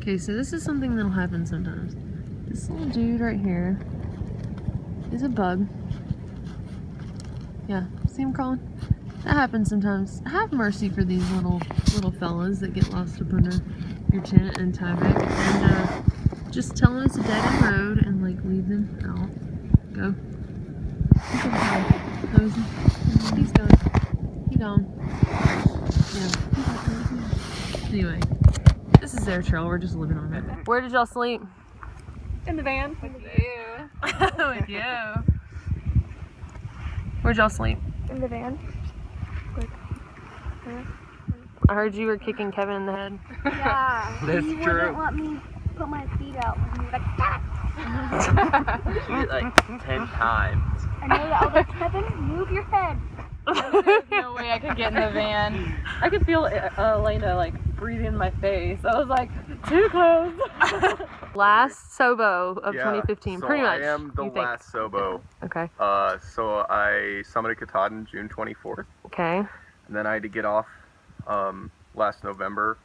Okay, so this is something that'll happen sometimes. This little dude right here is a bug. Yeah, see him crawling? That happens sometimes. Have mercy for these little fellas that get lost up under your tent and tie back. And just tell them it's a dead end road and like leave them out. Go. He's gone. He gone. Yeah. Anyway, this is their trail. We're just living on it. Where did y'all sleep? In the van. With you. With you. Where'd y'all sleep? In the van. I heard you were kicking Kevin in the head. Yeah. That's he true. wouldn't let me put my feet out. He was like, ah! She did like 10 times. I know that. I was like, Kevin, move your head. There's no way I could get in the van. I could feel Elena like breathing in my face. I was like, too close. Last Sobo of 2015, so pretty much. I am the last Sobo. Okay. So I summited Katahdin June 24th. Okay. And then I had to get off last November,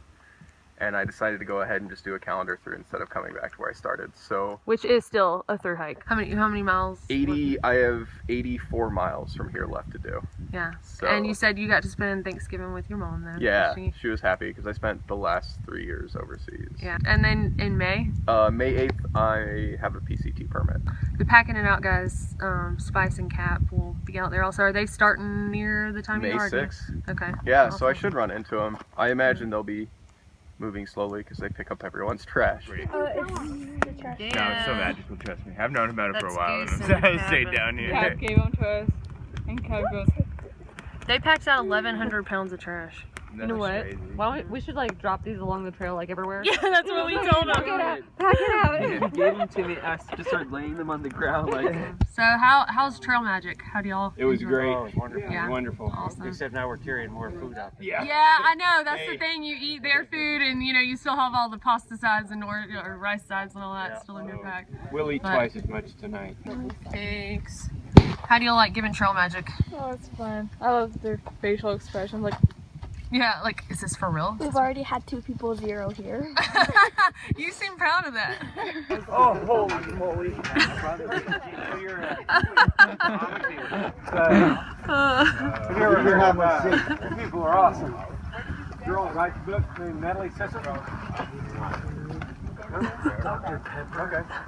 and I decided to go ahead and just do a calendar through instead of coming back to where I started. So which is still a thru hike. How many miles? 80. I have 84 miles from here left to do. Yeah. So, and you said you got to spend Thanksgiving with your mom then. Yeah, she was happy because I spent the last 3 years overseas. Yeah. And then in May? May 8th, I have a PCT permit. Be packing it out, guys. Spice and Cap will be out there also. Are they starting near the time May you are? 6th. Okay. Yeah, awesome. so I should run into them. I imagine they'll be moving slowly because they pick up everyone's trash. It's the trash. No, it's so magical, trust me. I've known about it for a That's while. Goose And I and stayed Cabin. down here. Kev gave them to us, and Kev goes, They packed out 1,100 pounds of trash. you know what? Why don't we should like drop these along the trail like everywhere? Yeah, that's what we told them. Pack it out. He gave them to me. I just started laying them on the ground like. So how's trail magic? How do y'all? It was enjoy great. it? Oh, it was wonderful. Yeah. Wonderful. Awesome. Except now we're carrying more food out there. Yeah. Yeah, I know. That's Hey. the thing. You eat their food, and you still have all the pasta sides and or rice sides and all that still in your pack. We'll eat twice as much tonight. Thanks. How do you like giving trail magic? Oh, it's fun. I love their facial expressions. Like, Yeah, like, is this for real? We've already had 2 people 0 here. You seem proud of that. Oh, holy moly. You're having a seat. People are awesome. You're all right, book named Natalie Sisson. Okay.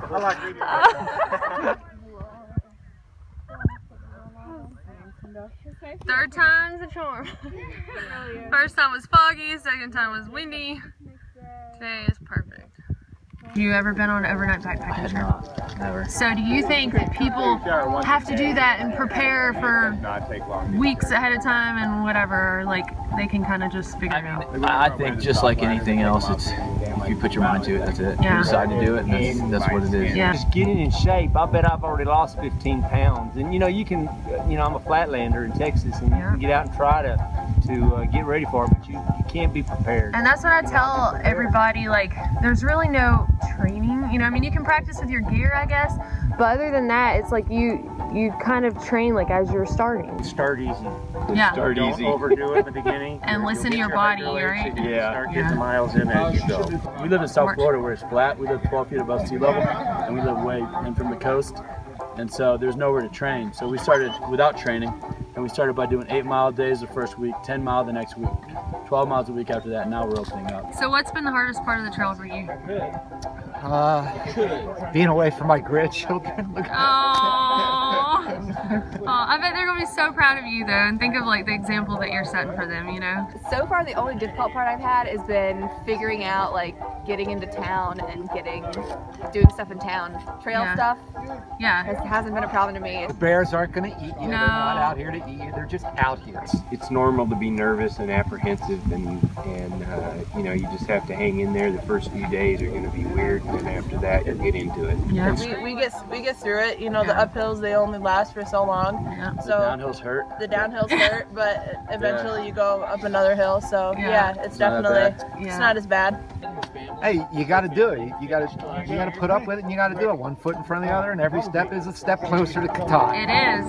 I like reading. Third time's a charm. First time was foggy, second time was windy. Today is perfect. You ever been on an overnight backpacking trip? Never. So do you think that people have to do that and prepare for weeks ahead of time and whatever, like they can kind of just figure it out? I think just like anything else, it's if you put your mind to it, that's it. Yeah. You decide to do it, and that's what it is. Yeah. Just getting in shape. I bet I've already lost 15 pounds. And you can, I'm a flatlander in Texas, and you can get out and try to get ready for it, but you can't be prepared. And that's what I tell everybody, like, there's really no training, I mean, you can practice with your gear, I guess, but other than that, it's like you kind of train, like, as you're starting. Start easy. Yeah. Start Don't easy. overdo it in the beginning. And listen to your body, right? Yeah. Start getting Yeah. the miles in as you go. We live in South Florida where it's flat. We live 12 feet above sea level, and we live way in from the coast. And so there's nowhere to train. So we started without training, and we started by doing 8-mile days the first week, 10 mile the next week, 12 miles a week after that. Now we're opening up. So what's been the hardest part of the trail for you? Being away from my grandchildren. Oh, I bet they're gonna be so proud of you though, and think of like the example that you're setting for them, So far the only difficult part I've had has been figuring out like getting into town and doing stuff in town. Trail stuff Yeah. hasn't been a problem to me. The bears aren't going to eat you. No. They're not out here to eat you. They're just out here. It's normal to be nervous and apprehensive, and you just have to hang in there. The first few days are going to be weird, and then after that you'll get into it. Yeah. we get through it. The uphills, they only last for so long. Yeah. The So downhills hurt. the downhills hurt, but eventually you go up another hill. So Yeah. it's not that definitely Yeah. it's not as bad. Hey, you got to do it. You got to put up with it, and you got to do it. One foot in front of the other, and every step is a step closer to Katahdin. It is.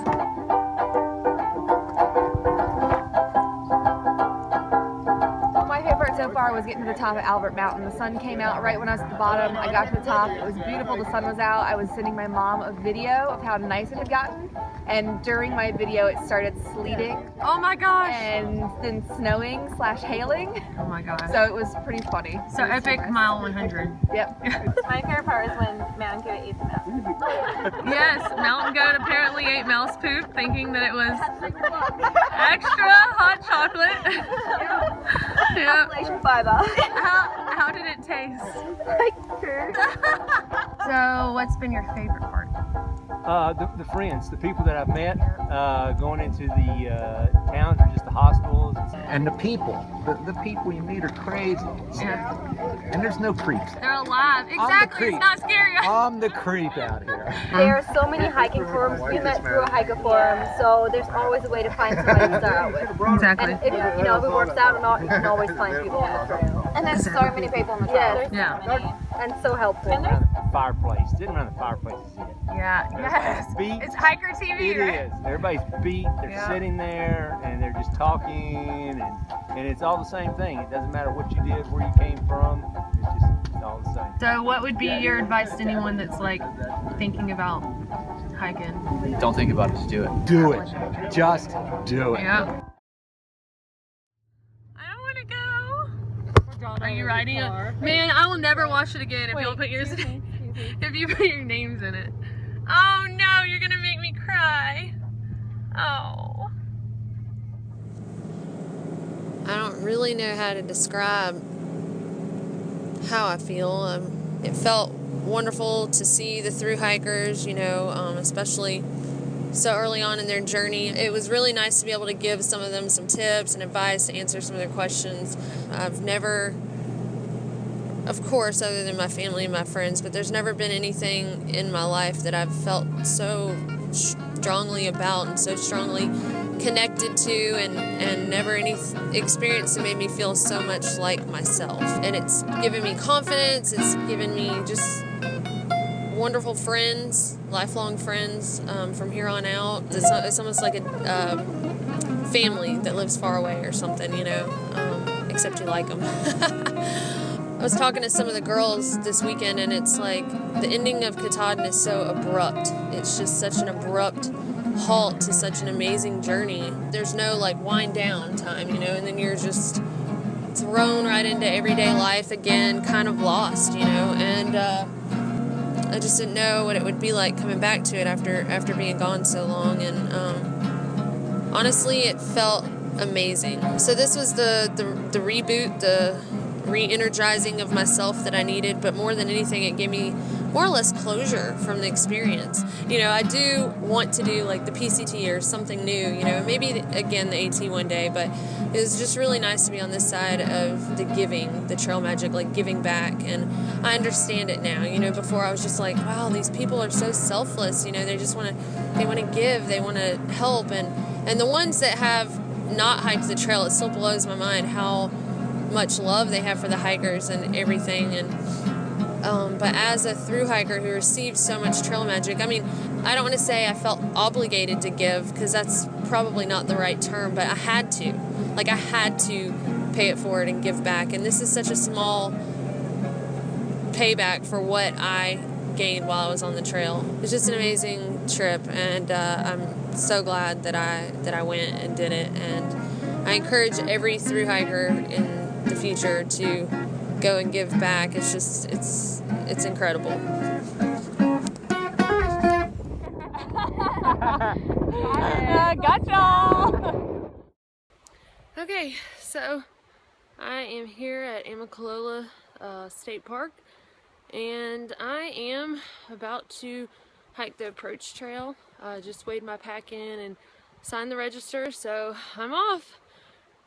My favorite so far bar was getting to the top of Albert Mountain. The sun came out right when I was at the bottom. I got to the top. It was beautiful. The sun was out. I was sending my mom a video of how nice it had gotten. And during my video, it started sleeting. Oh my gosh. And then snowing / hailing. Oh my gosh. So it was pretty funny. So epic mile 100. Yep. My favorite part is when Mountain Goat ate the mouse. Yes, Mountain Goat apparently ate mouse poop, thinking that it was extra hot chocolate. Yeah. Appalachian fiber. How did it taste? So, what's been your favorite part? The friends, the people that I've met, going into the towns or just the hospitals. And the people. The people you meet are crazy. Yeah. And there's no creeps. They're alive. Exactly. It's creep. not scary. I'm the creep out here. There are so many hiking forums. We met through a hiker forum, so there's always a way to find somebody to start out with. Exactly. And if it works out or not, you can always find people on the trail. And there's so many people on the trail. Yeah. And so helpful. Sitting around the fireplace. Sitting around the fireplace is it. Yeah. Yes. Beat. It's hiker TV, It right? is. Everybody's beat. They're Yeah. sitting there and they're just talking, and it's all the same thing. It doesn't matter what you did, where you came from. It's all the same. So, what would be your advice to anyone that's like thinking about hiking? Don't think about it, just do it. Do it. Just do it. Yeah. I don't want to go. Are you riding it? Man, I will never watch it again if you put yours. If you put your names in it. Oh no, you're gonna make me cry. Oh. I don't really know how to describe how I feel. It felt wonderful to see the thru hikers, you know, especially so early on in their journey. It was really nice to be able to give some of them some tips and advice to answer some of their questions. I've never, of course, other than my family and my friends, but there's never been anything in my life that I've felt so strongly about and so strongly connected to, and never any experience that made me feel so much like myself. And it's given me confidence. It's given me just wonderful friends, lifelong friends from here on out. It's almost like a family that lives far away or something, you know, except you like them. I was talking to some of the girls this weekend, and it's like the ending of Katahdin is so abrupt. It's just such an abrupt halt to such an amazing journey. There's no like wind down time, you know, and then you're just thrown right into everyday life again, kind of lost, you know, and I just didn't know what it would be like coming back to it after being gone so long, and honestly, it felt amazing. So this was the reboot, the re-energizing of myself that I needed, but more than anything, it gave me more or less closure from the experience. You know, I do want to do like the PCT or something new, you know, maybe again the AT one day, but it was just really nice to be on this side of the giving, the trail magic, like giving back, and I understand it now. You know, before I was just like, wow, these people are so selfless, you know, they want to give, they want to help, and the ones that have not hiked the trail, it still blows my mind how much love they have for the hikers and everything. And but as a thru hiker who received so much trail magic, I mean, I don't want to say I felt obligated to give, because that's probably not the right term, but I had to pay it forward and give back. And this is such a small payback for what I gained while I was on the trail. It's just an amazing trip, and I'm so glad that I went and did it. And I encourage every thru hiker in the future to go and give back. It's just it's incredible. Got y'all. Okay, so I am here at Amicalola State Park, and I am about to hike the approach trail. Just weighed my pack in and signed the register, so I'm off.